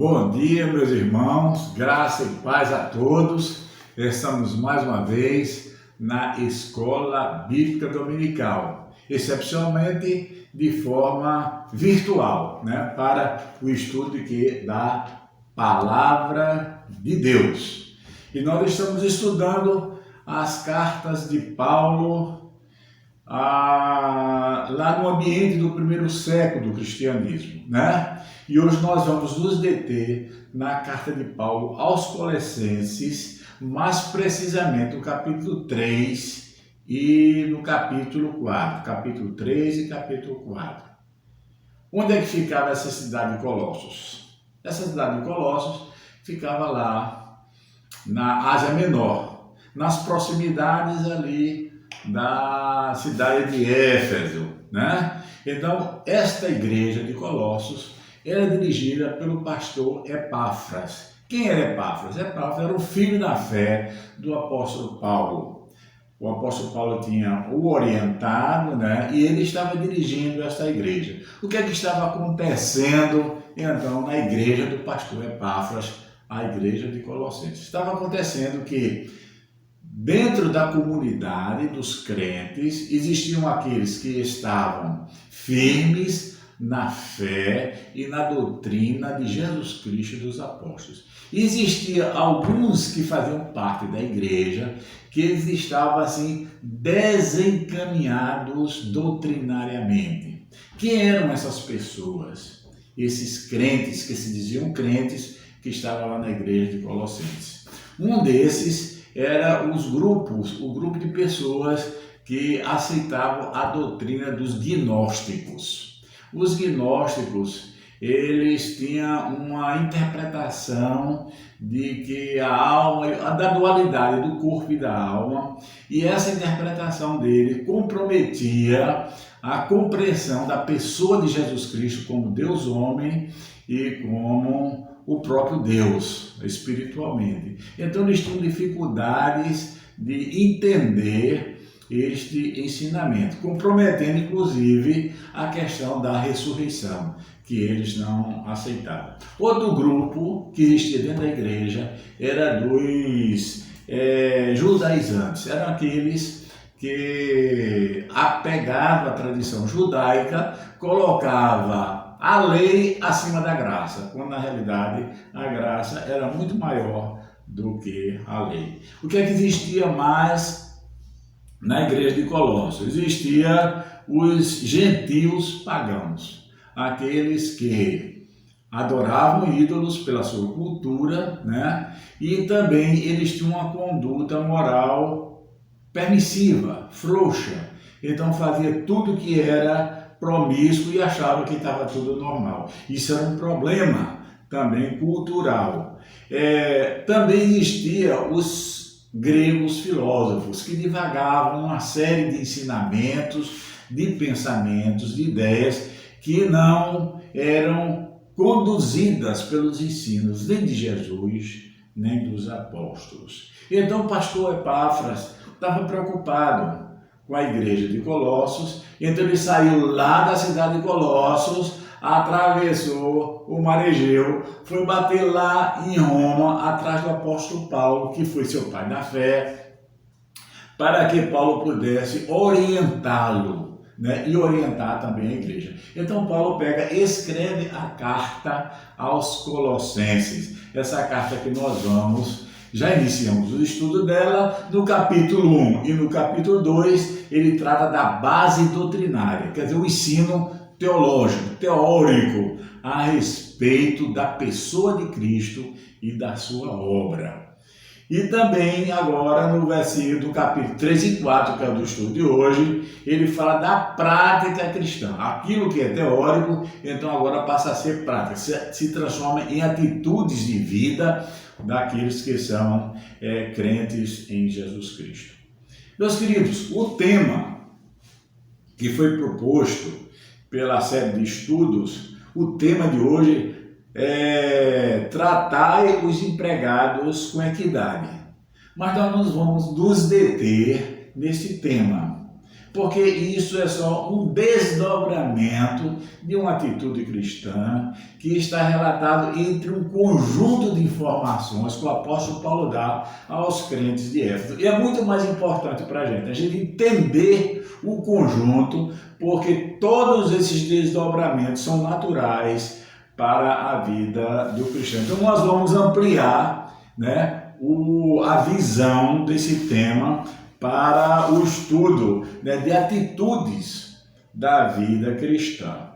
Bom dia, meus irmãos, graça e paz a todos. Estamos mais uma vez na Escola Bíblica Dominical, excepcionalmente de forma virtual, para o estudo da Palavra de Deus. E nós estamos estudando as cartas de Paulo lá no ambiente do primeiro século do cristianismo, E hoje nós vamos nos deter na carta de Paulo aos Colossenses, mais precisamente no capítulo 3 e no capítulo 4, capítulo 3 e capítulo 4. Onde é que ficava essa cidade de Colossos? Essa cidade de Colossos ficava lá na Ásia Menor, nas proximidades ali da cidade de Éfeso, Então, esta igreja de Colossos era dirigida pelo pastor Epáfras. Quem era Epáfras? Epáfras era o filho da fé do apóstolo Paulo. O apóstolo Paulo tinha o orientado, e ele estava dirigindo esta igreja. O que é que estava acontecendo, então, na igreja do pastor Epáfras, a igreja de Colossenses? Estava acontecendo que dentro da comunidade dos crentes existiam aqueles que estavam firmes na fé e na doutrina de Jesus Cristo e dos apóstolos. E existia alguns que faziam parte da igreja que eles estavam assim desencaminhados doutrinariamente. Quem eram essas pessoas? Esses crentes que se diziam crentes que estavam lá na igreja de Colossenses. Um desses era o grupo de pessoas que aceitavam a doutrina dos gnósticos. Os gnósticos, eles tinham uma interpretação de que a alma, da dualidade do corpo e da alma, e essa interpretação dele comprometia a compreensão da pessoa de Jesus Cristo como Deus homem e como o próprio Deus, espiritualmente. Então eles tinham dificuldades de entender este ensinamento, comprometendo inclusive a questão da ressurreição, que eles não aceitavam. Outro grupo que existia dentro da igreja era dos judaizantes, eram aqueles que apegavam à tradição judaica, colocava a lei acima da graça, quando na realidade a graça era muito maior do que a lei. O que é que existia mais na igreja de Colossos? Existia os gentios pagãos, aqueles que adoravam ídolos pela sua cultura, E também eles tinham uma conduta moral permissiva, frouxa. Então fazia tudo que era promíscuo e achava que estava tudo normal. Isso era um problema também cultural. Também existia os gregos filósofos que divagavam uma série de ensinamentos, de pensamentos, de ideias que não eram conduzidas pelos ensinos nem de Jesus, nem dos apóstolos. Então o pastor Epáfras estava preocupado com a igreja de Colossos, então ele saiu lá da cidade de Colossos, atravessou o Mar Egeu, foi bater lá em Roma, atrás do apóstolo Paulo, que foi seu pai da fé, para que Paulo pudesse orientá-lo, e orientar também a igreja. Então Paulo escreve a carta aos Colossenses, essa carta que nós já iniciamos o estudo dela no capítulo 1 e no capítulo 2, ele trata da base doutrinária, quer dizer, o ensino teológico, teórico, a respeito da pessoa de Cristo e da sua obra. E também agora no versículo do capítulo 3 e 4, que é o do estudo de hoje, ele fala da prática cristã. Aquilo que é teórico, então agora passa a ser prática, se transforma em atitudes de vida daqueles que são crentes em Jesus Cristo. Meus queridos, o tema que foi proposto pela série de estudos, o tema de hoje é tratar os empregados com equidade. Mas nós vamos nos deter nesse tema, porque isso é só um desdobramento de uma atitude cristã que está relatado entre um conjunto de informações que o apóstolo Paulo dá aos crentes de Éfeso. E é muito mais importante para a gente entender o conjunto, porque todos esses desdobramentos são naturais para a vida do cristão. Então nós vamos ampliar, né, a visão desse tema para o estudo, né, de atitudes da vida cristã.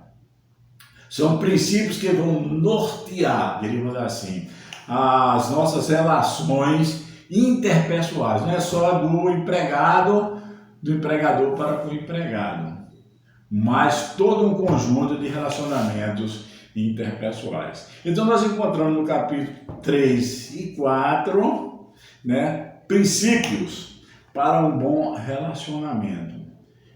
São princípios que vão nortear, diríamos assim, as nossas relações interpessoais. Não é só do empregador para com o empregado, mas todo um conjunto de relacionamentos interpessoais. Então nós encontramos no capítulo 3 e 4, né, princípios para um bom relacionamento.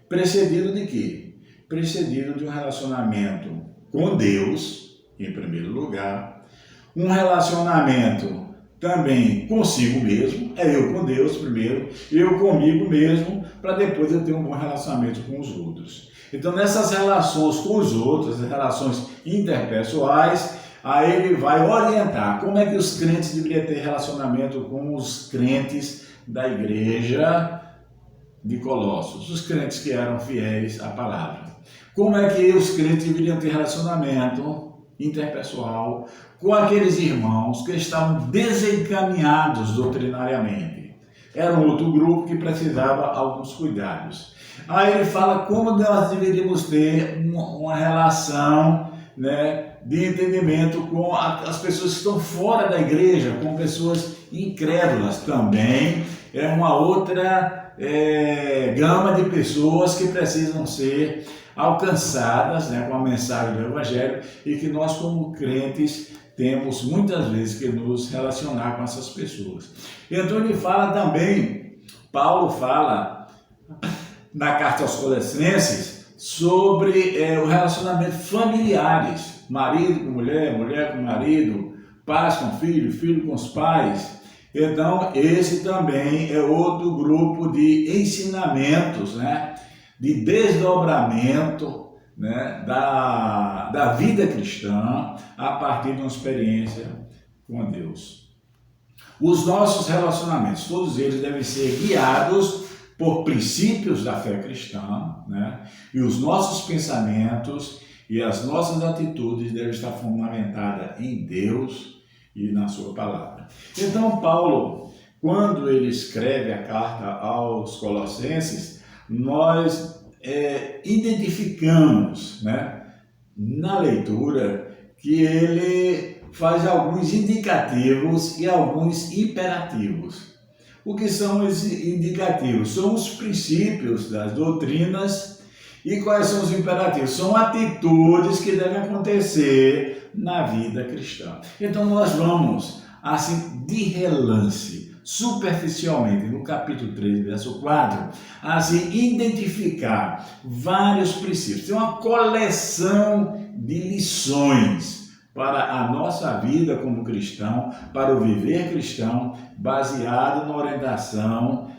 Precedido de quê? Precedido de um relacionamento com Deus, em primeiro lugar, um relacionamento também consigo mesmo, é eu com Deus primeiro, eu comigo mesmo, para depois eu ter um bom relacionamento com os outros. Então nessas relações com os outros, as relações interpessoais, aí ele vai orientar como é que os crentes deveriam ter relacionamento com os crentes da igreja de Colossos, os crentes que eram fiéis à palavra. Como é que os crentes deveriam ter relacionamento interpessoal com aqueles irmãos que estavam desencaminhados doutrinariamente. Era um outro grupo que precisava alguns cuidados. Aí ele fala como nós deveríamos ter uma relação, né, de entendimento com as pessoas que estão fora da igreja, com pessoas incrédulas também. É uma outra gama de pessoas que precisam ser alcançadas, né, com a mensagem do Evangelho, e que nós como crentes temos muitas vezes que nos relacionar com essas pessoas. Então ele fala também, Paulo fala na carta aos Colossenses sobre o relacionamento familiares, marido com mulher, mulher com marido, pais com filho, filho com os pais. Então esse também é outro grupo de ensinamentos, né, de desdobramento, né, da vida cristã a partir de uma experiência com Deus. Os nossos relacionamentos, todos eles devem ser guiados por princípios da fé cristã, né? E os nossos pensamentos e as nossas atitudes devem estar fundamentadas em Deus e na sua palavra. Então Paulo, quando ele escreve a carta aos Colossenses, nós identificamos, né, na leitura que ele faz alguns indicativos e alguns imperativos. O que são os indicativos? São os princípios das doutrinas. E quais são os imperativos? São atitudes que devem acontecer na vida cristã. Então nós vamos, assim, de relance, superficialmente, no capítulo 3, verso 4, assim, identificar vários princípios. Tem uma coleção de lições para a nossa vida como cristão, para o viver cristão, baseado na orientação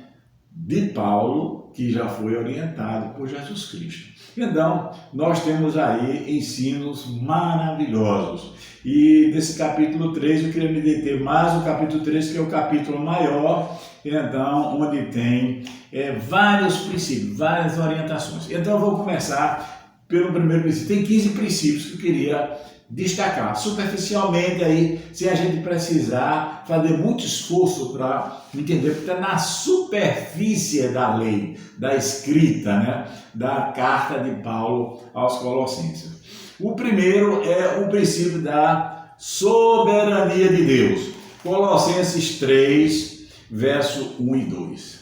de Paulo, que já foi orientado por Jesus Cristo. Então, nós temos aí ensinos maravilhosos. E desse capítulo 3, eu queria me deter mais no capítulo 3, que é o capítulo maior, então, onde tem vários princípios, várias orientações. Então, eu vou começar pelo primeiro princípio. Tem 15 princípios que eu queria destacar. Superficialmente, aí, se a gente precisar fazer muito esforço para entender, porque está na superfície da lei, da escrita, né, da carta de Paulo aos Colossenses. O primeiro é o princípio da soberania de Deus. Colossenses 3, verso 1 e 2.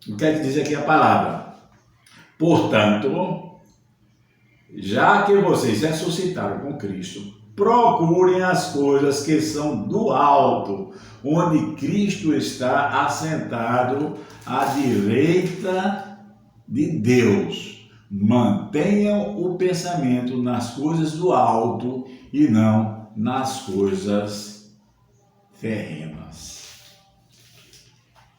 O que é que diz aqui a palavra? Portanto, já que vocês ressuscitaram com Cristo, procurem as coisas que são do alto, onde Cristo está assentado à direita de Deus. Mantenham o pensamento nas coisas do alto e não nas coisas terrenas.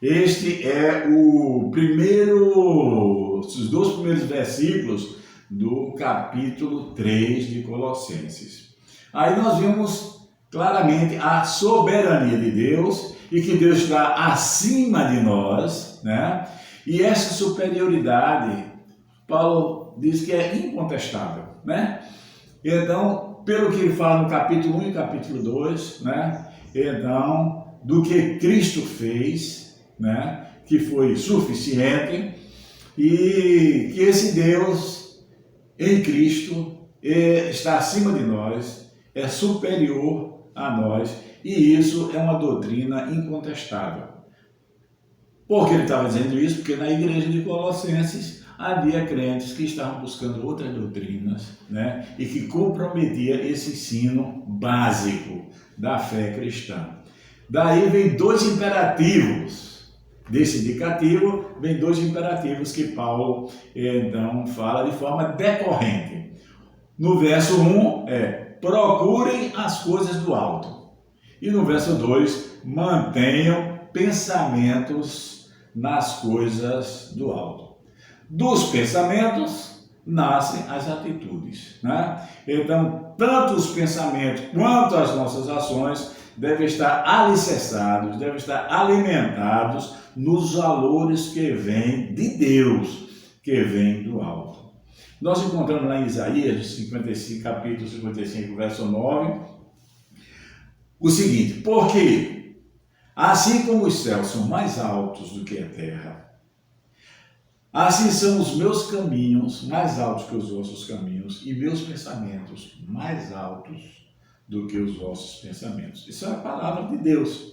Este é o primeiro os 2 primeiros versículos do capítulo 3 de Colossenses. Aí nós vimos claramente a soberania de Deus e que Deus está acima de nós, né? E essa superioridade, Paulo diz que é incontestável, né? Então, pelo que ele fala no capítulo 1 e capítulo 2, né? Então, do que Cristo fez, né? Que foi suficiente, e que esse Deus em Cristo está acima de nós, é superior a nós, e isso é uma doutrina incontestável. Por que ele estava dizendo isso? Porque na igreja de Colossenses havia crentes que estavam buscando outras doutrinas, né? E que comprometia esse ensino básico da fé cristã. Daí vem 2 imperativos. Desse indicativo, vem 2 imperativos que Paulo, então, fala de forma decorrente. No verso 1 procurem as coisas do alto. E no verso 2, mantenham pensamentos nas coisas do alto. Dos pensamentos nascem as atitudes, né? Então, tanto os pensamentos quanto as nossas ações devem estar alicerçados, devem estar alimentados nos valores que vêm de Deus, que vêm do alto. Nós encontramos lá em Isaías, 55, capítulo 55, verso 9, o seguinte: porque assim como os céus são mais altos do que a terra, assim são os meus caminhos mais altos que os vossos caminhos, e meus pensamentos mais altos do que os vossos pensamentos. Isso é a palavra de Deus.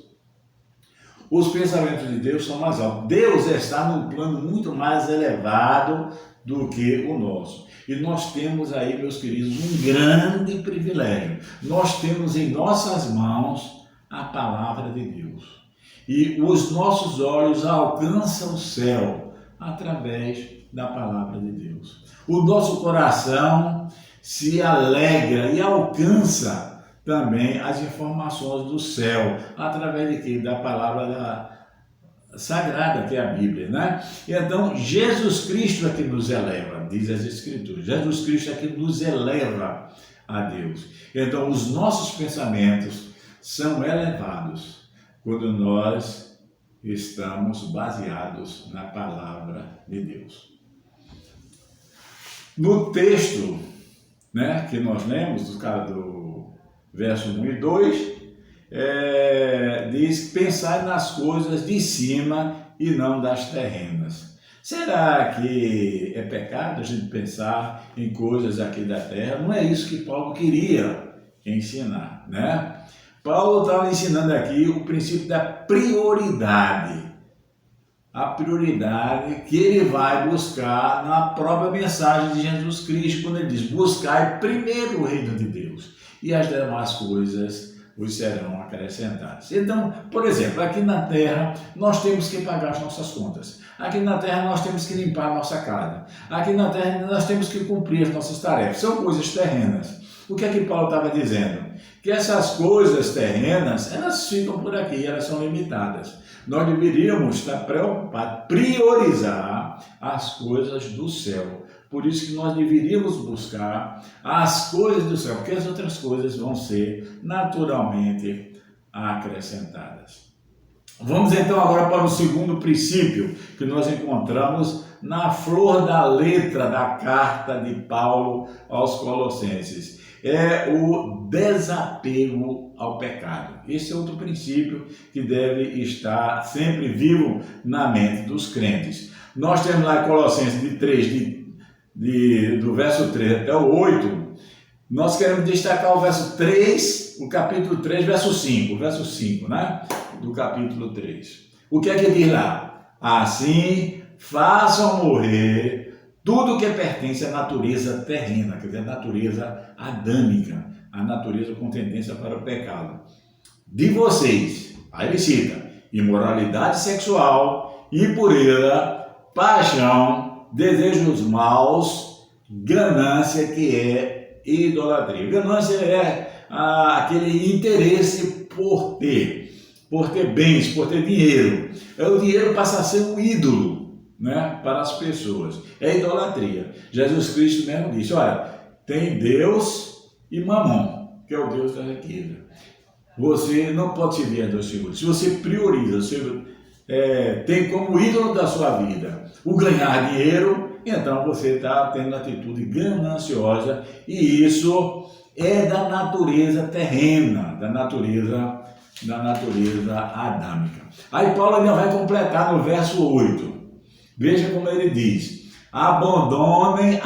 Os pensamentos de Deus são mais altos. Deus está num plano muito mais elevado do que o nosso. E nós temos aí, meus queridos, um grande privilégio. Nós temos em nossas mãos a palavra de Deus. E os nossos olhos alcançam o céu através da palavra de Deus. O nosso coração se alegra e alcança também as informações do céu, através de quê? Da palavra sagrada, que é a Bíblia, né? Então, Jesus Cristo é que nos eleva, diz as Escrituras. Jesus Cristo é que nos eleva a Deus. Então, os nossos pensamentos são elevados quando nós estamos baseados na palavra de Deus. No texto, né, que nós lemos, do verso 1 e 2, diz: pensar nas coisas de cima e não das terrenas. Será que é pecado a gente pensar em coisas aqui da terra? Não é isso que Paulo queria ensinar, né? Paulo estava ensinando aqui o princípio da prioridade. A prioridade que ele vai buscar na própria mensagem de Jesus Cristo, quando ele diz: buscai primeiro o reino de Deus, e as demais coisas vos serão acrescentadas. Então, por exemplo, aqui na terra nós temos que pagar as nossas contas. Aqui na terra nós temos que limpar a nossa casa. Aqui na terra nós temos que cumprir as nossas tarefas. São coisas terrenas. O que é que Paulo estava dizendo? Que essas coisas terrenas, elas ficam por aqui, elas são limitadas. Nós deveríamos estar preocupados, priorizar as coisas do céu. Por isso que nós deveríamos buscar as coisas do céu, porque as outras coisas vão ser naturalmente acrescentadas. Vamos então agora para o segundo princípio que nós encontramos na flor da letra da carta de Paulo aos Colossenses. É o desapego ao pecado. Esse é outro princípio que deve estar sempre vivo na mente dos crentes. Nós temos lá em Colossenses do verso 3 até o 8, nós queremos destacar o verso 3, o capítulo 3, verso 5, né? Do capítulo 3. O que é que diz lá? Assim, façam morrer tudo que pertence à natureza terrena, quer dizer, a natureza adâmica, a natureza com tendência para o pecado. De vocês, aí ele cita, imoralidade sexual, impureza, paixão, desejos maus, ganância, que é idolatria. Ganância é aquele interesse por ter bens, por ter dinheiro. O dinheiro passa a ser um ídolo, né, para as pessoas. É idolatria. Jesus Cristo mesmo disse, olha, tem Deus e Mamon, que é o Deus da riqueza. Você não pode servir a dois senhores. Se você prioriza, você tem como ídolo da sua vida o ganhar dinheiro, então você está tendo atitude gananciosa, e isso é da natureza terrena, da natureza adâmica. Aí Paulo ainda vai completar no verso 8. Veja como ele diz: abandonem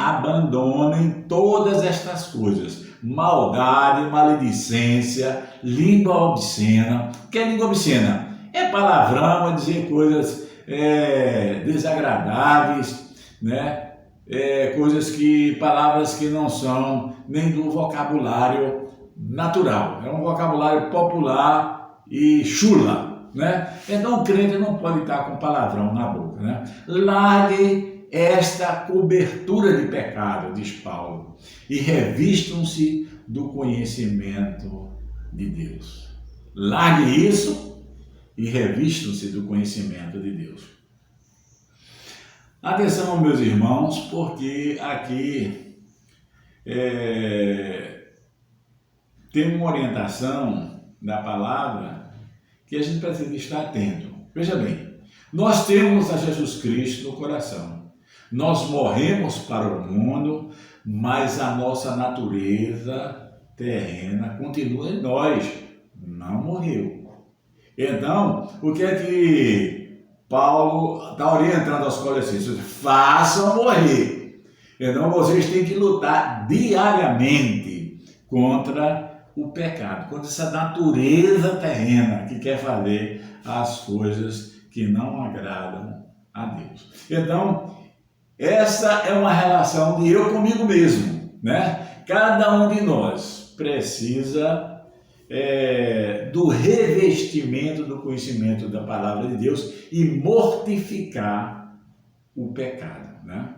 todas estas coisas: maldade, maledicência, língua obscena. O que é língua obscena? É palavrão, é dizer coisas desagradáveis, né? Palavras que não são nem do vocabulário natural. É um vocabulário popular e chula, né? Então o crente não pode estar com palavrão na boca, né? Largue esta cobertura de pecado, diz Paulo, e revistam-se do conhecimento de Deus. Largue isso e revistam-se do conhecimento de Deus. Atenção, meus irmãos, porque aqui tem uma orientação da palavra que a gente precisa estar atento. Veja bem, nós temos a Jesus Cristo no coração. Nós morremos para o mundo, mas a nossa natureza terrena continua em nós, não morreu. Então, o que é que Paulo está orientando aos Colossenses? Façam morrer. Então, vocês têm que lutar diariamente contra o pecado, contra essa natureza terrena que quer fazer as coisas que não agradam a Deus. Então, essa é uma relação de eu comigo mesmo, né? Cada um de nós precisa do revestimento do conhecimento da palavra de Deus e mortificar o pecado, né?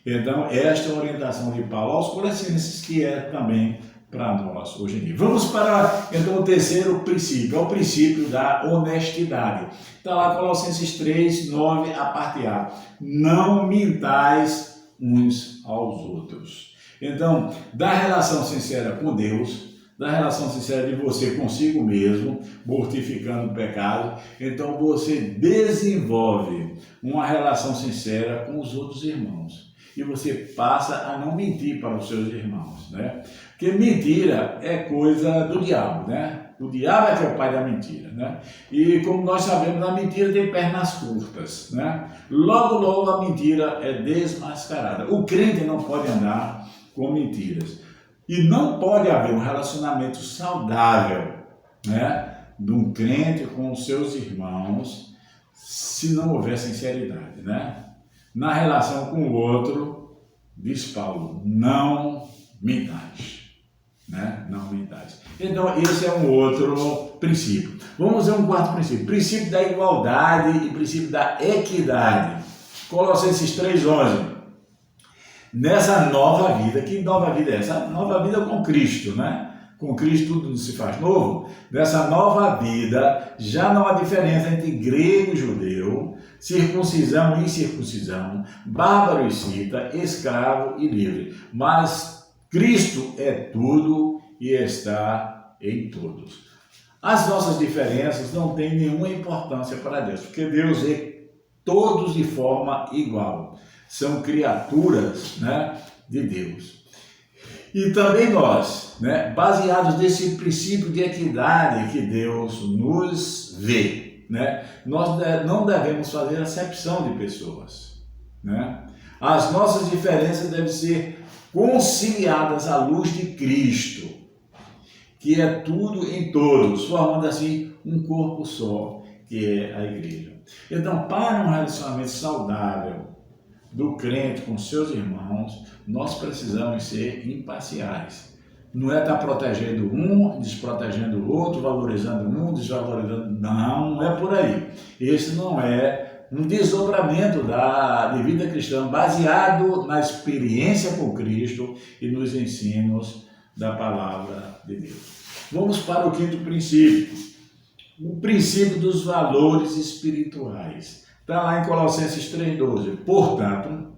Então, esta é a orientação de Paulo aos Colossenses, que é também para nós hoje em dia. Vamos para, então, o terceiro princípio, é o princípio da honestidade. Está lá, Colossenses 3, 9, a parte A. Não mintais uns aos outros. Então, da relação sincera com Deus, da relação sincera de você consigo mesmo, mortificando o pecado, então você desenvolve uma relação sincera com os outros irmãos. E você passa a não mentir para os seus irmãos, né? Porque mentira é coisa do diabo, né? O diabo é que é o pai da mentira, né? E como nós sabemos, a mentira tem pernas curtas, né? Logo, logo a mentira é desmascarada. O crente não pode andar com mentiras. E não pode haver um relacionamento saudável, né, de um crente com os seus irmãos se não houver sinceridade, né? Na relação com o outro, diz Paulo, não mintais, né? Não mintais. Então, esse é um outro princípio. Vamos ver um quarto princípio. Princípio da igualdade e princípio da equidade. Colossenses 3:11. Nessa nova vida, que nova vida é essa? Nova vida com Cristo, né? Com Cristo tudo se faz novo. Nessa nova vida, já não há diferença entre grego e judeu, circuncisão e incircuncisão, bárbaro e cita, escravo e livre. Mas Cristo é tudo e está em todos. As nossas diferenças não têm nenhuma importância para Deus, porque Deus vê todos de forma igual. São criaturas, né, de Deus. E também nós, né, baseados nesse princípio de equidade que Deus nos vê, né, nós não devemos fazer acepção de pessoas, né? As nossas diferenças devem ser conciliadas à luz de Cristo, que é tudo em todos, formando assim um corpo só, que é a igreja. Então, para um relacionamento saudável do crente com seus irmãos, nós precisamos ser imparciais. Não é estar protegendo um, desprotegendo o outro, valorizando um, desvalorizando. Não é por aí. Esse não é um desdobramento de vida cristã baseado na experiência com Cristo e nos ensinos da palavra de Deus. Vamos para o quinto princípio. O princípio dos valores espirituais. Está lá em Colossenses 3,12. Portanto,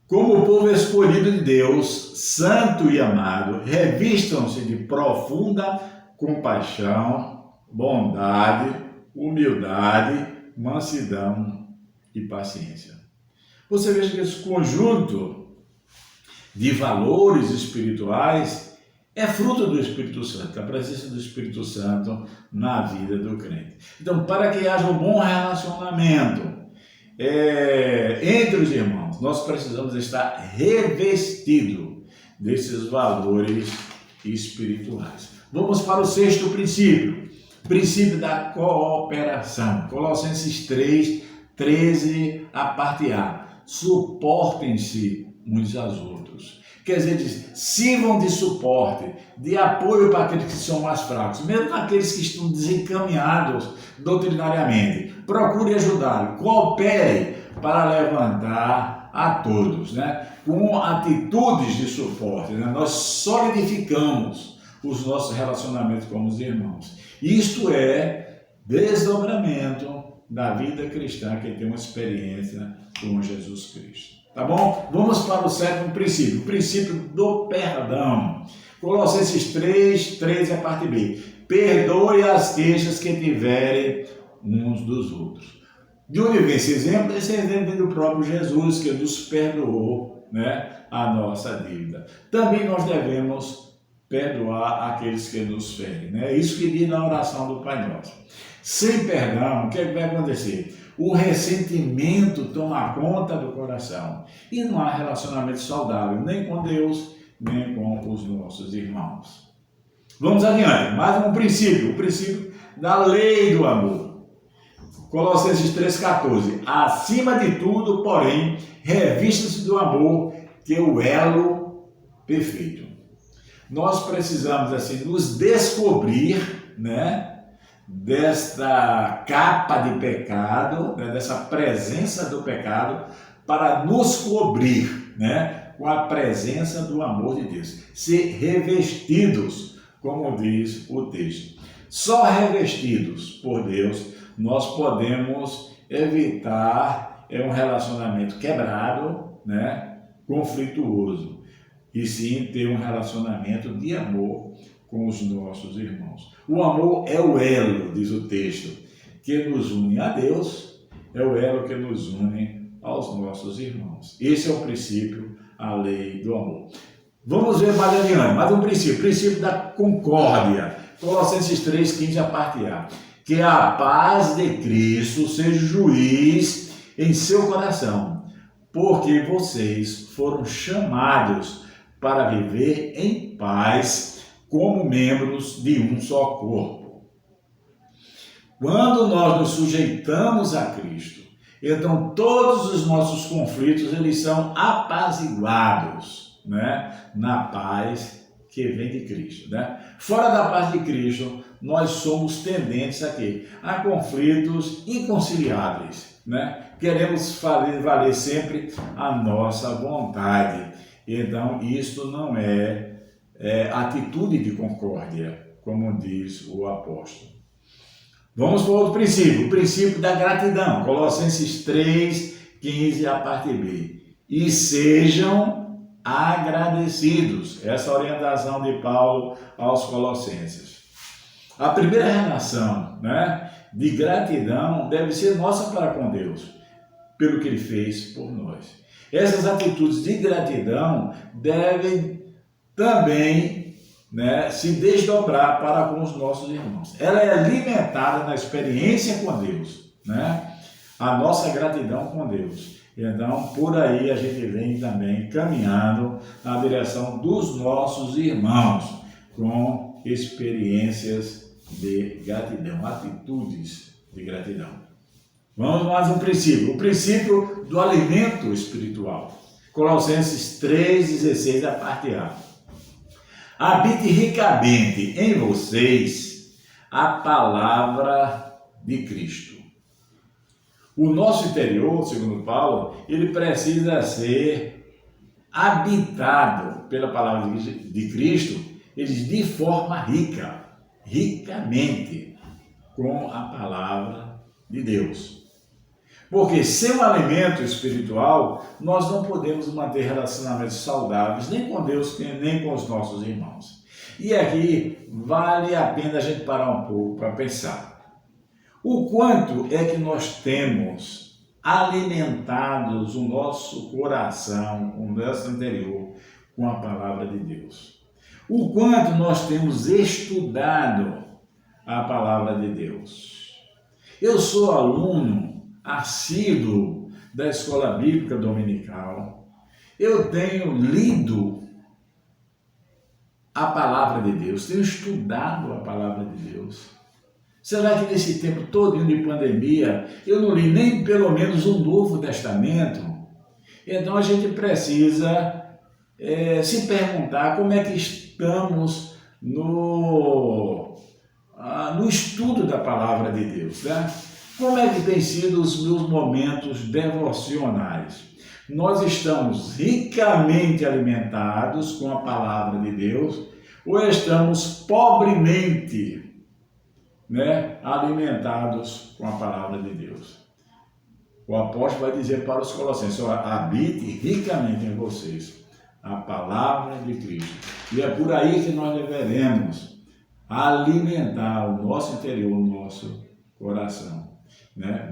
como povo escolhido de Deus, santo e amado, revistam-se de profunda compaixão, bondade, humildade, mansidão e paciência. Você veja que esse conjunto de valores espirituais é fruto do Espírito Santo, da presença do Espírito Santo na vida do crente. Então, para que haja um bom relacionamento entre os irmãos, nós precisamos estar revestidos desses valores espirituais. Vamos para o sexto princípio, princípio da cooperação. Colossenses 3, 13, a parte A. Suportem-se uns aos outros. Quer dizer, diz, sirvam de suporte, de apoio para aqueles que são mais fracos, mesmo aqueles que estão desencaminhados doutrinariamente. Procure ajudar, coopere para levantar a todos, né? Com atitudes de suporte, né? Nós solidificamos os nossos relacionamentos com os irmãos. Isto é desdobramento da vida cristã que tem uma experiência com Jesus Cristo. Tá bom? Vamos para o sétimo princípio, o princípio do perdão. Colossenses 3, 13, a parte B. Perdoe as queixas que tiverem uns dos outros. De onde vem esse exemplo? Esse exemplo vem do próprio Jesus, que nos perdoou, né, a nossa dívida. Também nós devemos perdoar aqueles que nos ferem, né? Isso que diz na oração do Pai Nosso. Sem perdão, o que vai acontecer? O ressentimento toma conta do coração e não há relacionamento saudável, nem com Deus, nem com os nossos irmãos. Vamos adiante, mais um princípio, o princípio da lei do amor. Colossenses 3,14. Acima de tudo, porém, revista-se do amor, que é o elo perfeito. Nós precisamos, assim, nos descobrir, né, desta capa de pecado, né, dessa presença do pecado, para nos cobrir, né, com a presença do amor de Deus. Ser revestidos, como diz o texto. Só revestidos por Deus, nós podemos evitar um relacionamento quebrado, né, conflituoso, e sim ter um relacionamento de amor com os nossos irmãos. O amor é o elo, diz o texto, que nos une a Deus, é o elo que nos une aos nossos irmãos. Esse é o princípio, a lei do amor. Vamos ver mais adiante, mais um princípio, o princípio da concórdia. Colossenses 3, 15, a parte A. Que a paz de Cristo seja juiz em seu coração, porque vocês foram chamados para viver em paz como membros de um só corpo. Quando nós nos sujeitamos a Cristo, então todos os nossos conflitos eles são apaziguados, né, na paz que vem de Cristo, né? Fora da paz de Cristo, nós somos tendentes a quê? A conflitos inconciliáveis, né? Queremos fazer valer sempre a nossa vontade. Então, isto não é atitude de concórdia, como diz o apóstolo. Vamos para outro princípio, o princípio da gratidão. Colossenses 3, 15, a parte B. E sejam agradecidos. Essa é a orientação de Paulo aos Colossenses. A primeira relação, né, de gratidão deve ser nossa para com Deus, pelo que Ele fez por nós. Essas atitudes de gratidão devem também, né, se desdobrar para com os nossos irmãos. Ela é alimentada na experiência com Deus, né? A nossa gratidão com Deus. Então, por aí a gente vem também caminhando na direção dos nossos irmãos, com experiências de gratidão, atitudes de gratidão. Vamos mais um princípio, o princípio do alimento espiritual. Colossenses 3,16, a parte A. Habite ricamente em vocês a palavra de Cristo. O nosso interior, segundo Paulo, ele precisa ser habitado pela palavra de Cristo, de forma rica, ricamente, com a palavra de Deus. Porque sem o alimento espiritual, nós não podemos manter relacionamentos saudáveis, nem com Deus, nem com os nossos irmãos. E aqui vale a pena a gente parar um pouco para pensar. O quanto é que nós temos alimentados o nosso coração, o nosso interior, com a palavra de Deus? O quanto nós temos estudado a palavra de Deus? Eu sou aluno assíduo da Escola Bíblica Dominical. Eu tenho lido a palavra de Deus, tenho estudado a palavra de Deus. Será que nesse tempo todo de pandemia eu não li nem pelo menos o Novo Testamento? Então a gente precisa se perguntar como é que estamos no estudo da palavra de Deus, né? Como é que tem sido os meus momentos devocionais? Nós estamos ricamente alimentados com a palavra de Deus ou estamos pobremente, alimentados com a palavra de Deus? O apóstolo vai dizer para os Colossenses: habite ricamente em vocês a palavra de Cristo. E é por aí que nós deveremos alimentar o nosso interior, o nosso coração.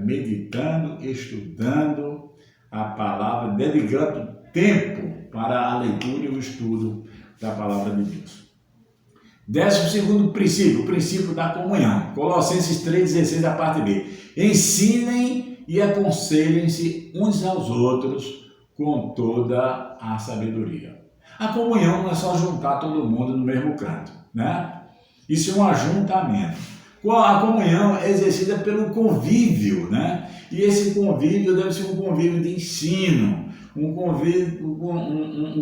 Meditando, estudando a palavra, dedicando tempo para a leitura e o estudo da palavra de Deus. 12º princípio, o princípio da comunhão. Colossenses 3,16, a parte B. Ensinem e aconselhem-se uns aos outros com toda a sabedoria. A comunhão não é só juntar todo mundo no mesmo canto, Isso é um ajuntamento. A comunhão é exercida pelo convívio, E esse convívio deve ser um convívio de ensino, um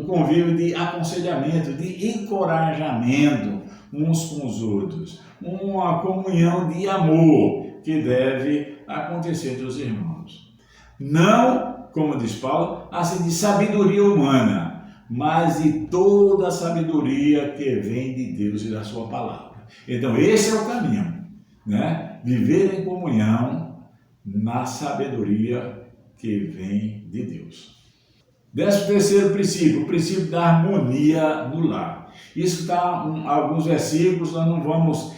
convívio de aconselhamento, de encorajamento uns com os outros, uma comunhão de amor que deve acontecer dos irmãos. Não, como diz Paulo, assim de sabedoria humana, mas de toda a sabedoria que vem de Deus e da sua palavra. Então esse é o caminho. Viver em comunhão na sabedoria que vem de Deus. 13º princípio, o princípio da harmonia no lar. Isso está em alguns versículos, nós não vamos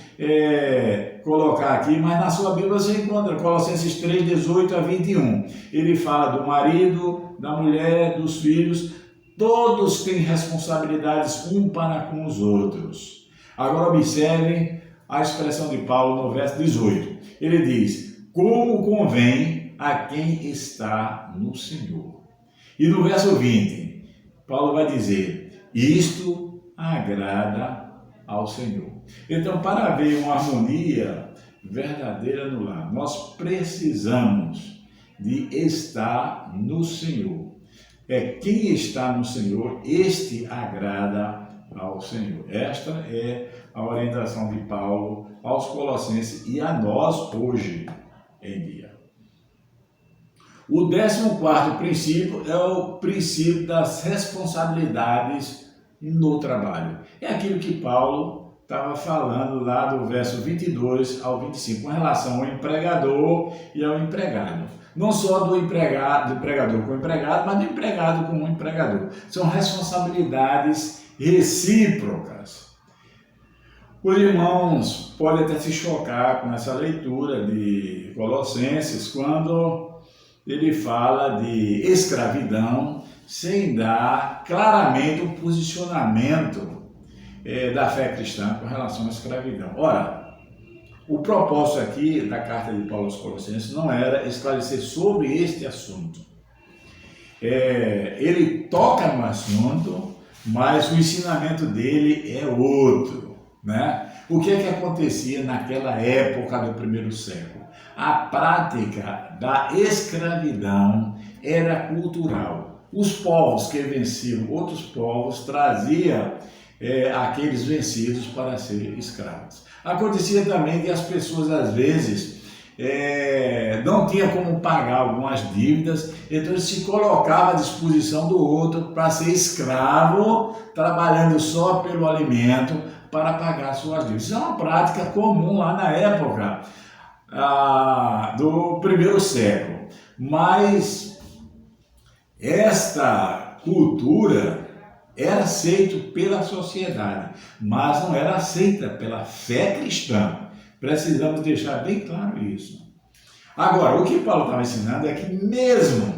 colocar aqui, mas na sua Bíblia você encontra Colossenses 3, 18 a 21. Ele fala do marido, da mulher, dos filhos, todos têm responsabilidades um para com os outros. Agora observem a expressão de Paulo no verso 18. Ele diz: como convém a quem está no Senhor. E no verso 20, Paulo vai dizer: isto agrada ao Senhor. Então, para haver uma harmonia verdadeira no lar, nós precisamos de estar no Senhor. Quem está no Senhor, este agrada ao Senhor. Esta é a orientação de Paulo aos Colossenses e a nós hoje em dia. O 14º princípio é o princípio das responsabilidades no trabalho. É aquilo que Paulo estava falando lá do verso 22 ao 25, com relação ao empregador e ao empregado. Não só do empregador com o empregado, mas do empregado com o empregador. São responsabilidades recíprocas. Os irmãos podem até se chocar com essa leitura de Colossenses quando ele fala de escravidão sem dar claramente o posicionamento da fé cristã com relação à escravidão. Ora, o propósito aqui da carta de Paulo aos Colossenses não era esclarecer sobre este assunto. Ele toca no assunto, mas o ensinamento dele é outro. O que acontecia naquela época do primeiro século? A prática da escravidão era cultural. Os povos que venciam outros povos traziam aqueles vencidos para ser escravos. Acontecia também que as pessoas às vezes não tinham como pagar algumas dívidas, então ele se colocava à disposição do outro para ser escravo, trabalhando só pelo alimento para pagar suas dívidas. Isso é uma prática comum lá na época do primeiro século. Mas esta cultura era aceita pela sociedade, mas não era aceita pela fé cristã. Precisamos deixar bem claro isso. Agora, o que Paulo estava ensinando é que mesmo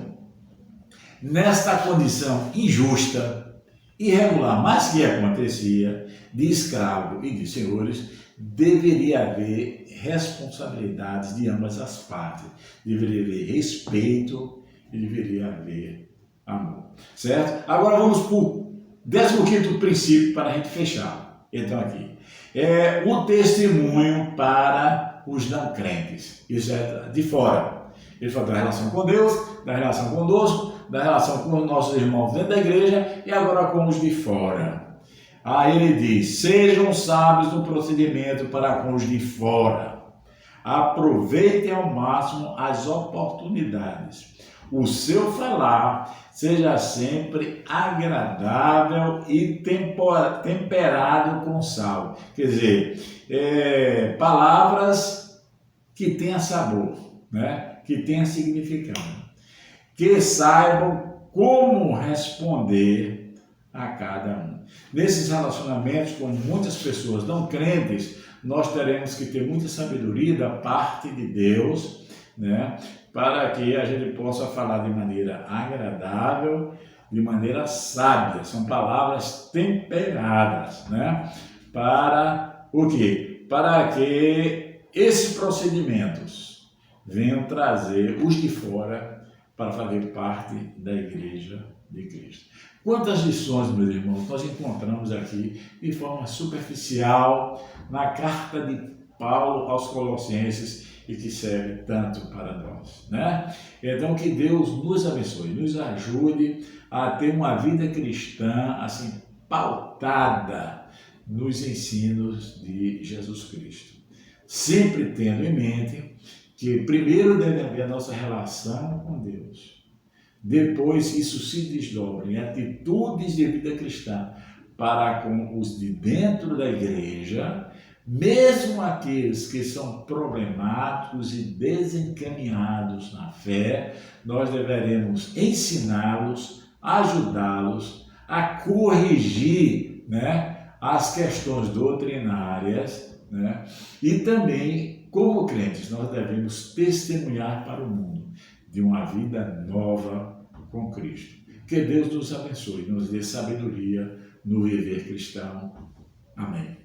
nesta condição injusta, irregular, mas que acontecia, de escravo e de senhores, deveria haver responsabilidades de ambas as partes. Deveria haver respeito e deveria haver amor. Certo? Agora vamos para o 15º princípio para a gente fechar. Então aqui, o testemunho para os não crentes. Isso é de fora. Ele fala da relação com Deus, da relação conosco, da relação com os nossos irmãos dentro da igreja e agora com os de fora. Aí ele diz, sejam sábios no procedimento para com os de fora. Aproveitem ao máximo as oportunidades. O seu falar seja sempre agradável e temperado com sal. Quer dizer, palavras que tenham sabor, né? Que tenham significado. Que saibam como responder a cada um. Nesses relacionamentos com muitas pessoas não crentes, nós teremos que ter muita sabedoria da parte de Deus, né? Para que a gente possa falar de maneira agradável, de maneira sábia. São palavras temperadas, né? Para o quê? Para que esses procedimentos venham trazer os de fora para fazer parte da igreja de Cristo. Quantas lições, meus irmãos, nós encontramos aqui de forma superficial na carta de Paulo aos Colossenses e que serve tanto para nós, né? Então que Deus nos abençoe, nos ajude a ter uma vida cristã assim pautada nos ensinos de Jesus Cristo. Sempre tendo em mente que primeiro deve haver a nossa relação com Deus. Depois isso se desdobra em atitudes de vida cristã para com os de dentro da igreja, mesmo aqueles que são problemáticos e desencaminhados na fé, nós deveremos ensiná-los, ajudá-los a corrigir, né, as questões doutrinárias, né, e também, como crentes, nós devemos testemunhar para o mundo de uma vida nova com Cristo. Que Deus nos abençoe, nos dê sabedoria no viver cristão. Amém.